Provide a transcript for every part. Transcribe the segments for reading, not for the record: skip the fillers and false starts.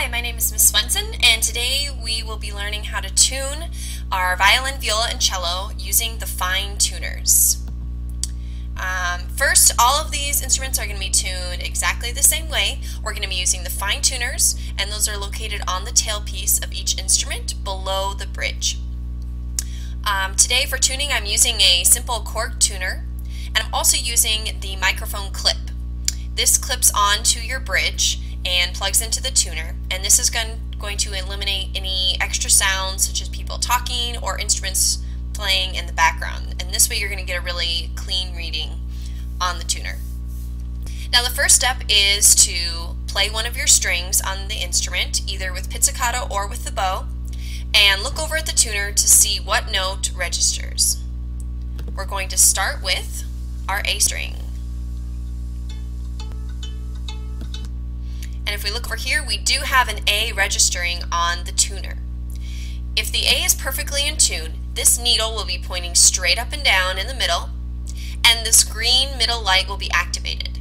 Hi, my name is Ms. Swenson, and today we will be learning how to tune our violin, viola, and cello using the fine tuners. First, all of these instruments are going to be tuned exactly the same way. We're going to be using the fine tuners, and those are located on the tailpiece of each instrument below the bridge. Today for tuning, I'm using a simple cork tuner, and I'm also using the microphone clip. This clips onto your bridge and plugs into the tuner, and this is going to eliminate any extra sounds such as people talking or instruments playing in the background, and this way you're going to get a really clean reading on the tuner. Now the first step is to play one of your strings on the instrument, either with pizzicato or with the bow, and look over at the tuner to see what note registers. We're going to start with our A string. And if we look over here, we do have an A registering on the tuner. If the A is perfectly in tune, this needle will be pointing straight up and down in the middle, and this green middle light will be activated.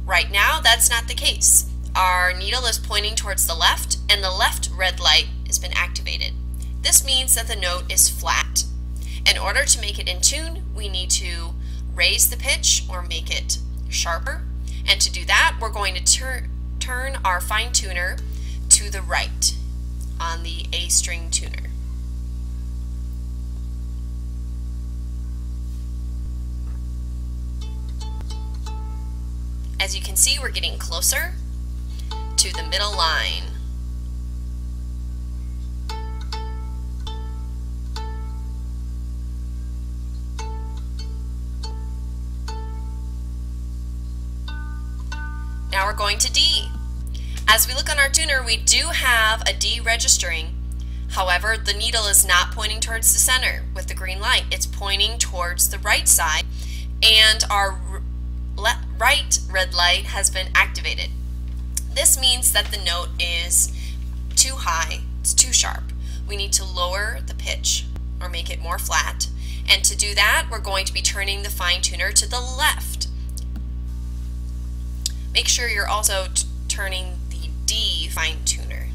Right now, that's not the case. Our needle is pointing towards the left, and the left red light has been activated. This means that the note is flat. In order to make it in tune, we need to raise the pitch or make it sharper, and to do that, we're going to turn our fine tuner to the right on the A string tuner. As you can see, we're getting closer to the middle line. Now we're going to D. As we look on our tuner, we do have a D registering. However, the needle is not pointing towards the center with the green light. It's pointing towards the right side, and our right red light has been activated. This means that the note is too high, it's too sharp. We need to lower the pitch or make it more flat. And to do that, we're going to be turning the fine tuner to the left. Make sure you're also turning the D fine tuner.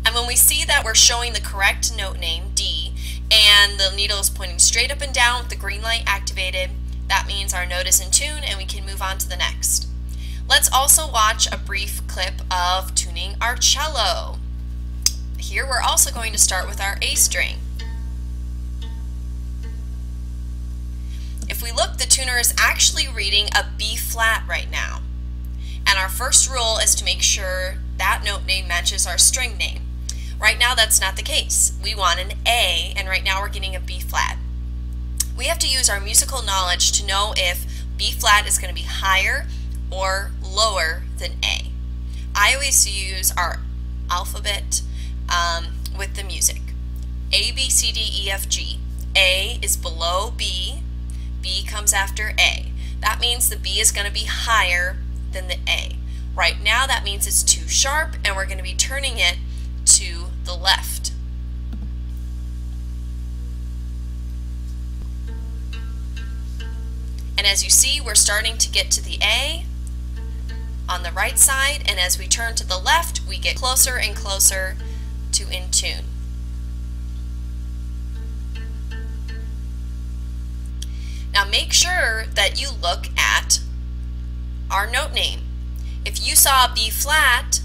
And when we see that we're showing the correct note name, D, and the needle is pointing straight up and down with the green light activated, that means our note is in tune and we can move on to the next. Let's also watch a brief clip of tuning our cello. Here we're also going to start with our A string. If we look, the tuner is actually reading a B flat right now. And our first rule is to make sure that note name matches our string name. Right now that's not the case. We want an A, and right now we're getting a B flat. We have to use our musical knowledge to know if B flat is going to be higher or lower than A. I always use our alphabet with the music. A, B, C, D, E, F, G. A is below B. B comes after A. That means the B is going to be higher than the A. Right now that means it's too sharp, and we're going to be turning it to the left. And as you see, we're starting to get to the A on the right side, and as we turn to the left, we get closer and closer to in tune. Now make sure that you look at our note name. If you saw B flat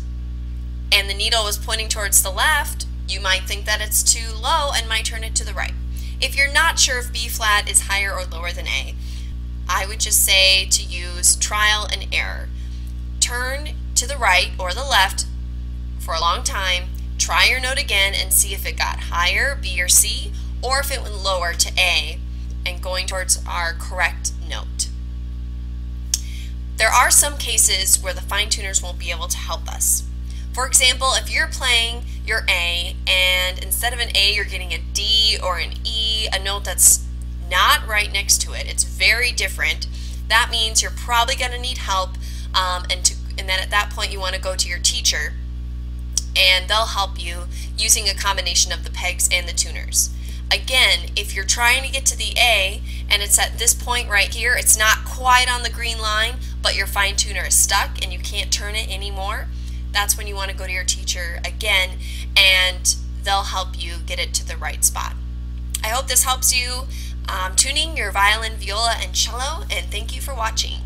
and the needle was pointing towards the left, you might think that it's too low and might turn it to the right. If you're not sure if B flat is higher or lower than A, I would just say to use trial and error. Turn to the right or the left for a long time, try your note again and see if it got higher, B or C, or if it went lower to A and going towards our correct note. There are some cases where the fine tuners won't be able to help us. For example, if you're playing your A and instead of an A you're getting a D or an E, a note that's not right next to it, it's very different, that means you're probably going to need help and then at that point you want to go to your teacher, and they'll help you using a combination of the pegs and the tuners. Again, if you're trying to get to the A and it's at this point right here, it's not quite on the green line, but your fine tuner is stuck and you can't turn it anymore, that's when you want to go to your teacher again, and they'll help you get it to the right spot. I hope this helps you tuning your violin, viola, and cello, and thank you for watching.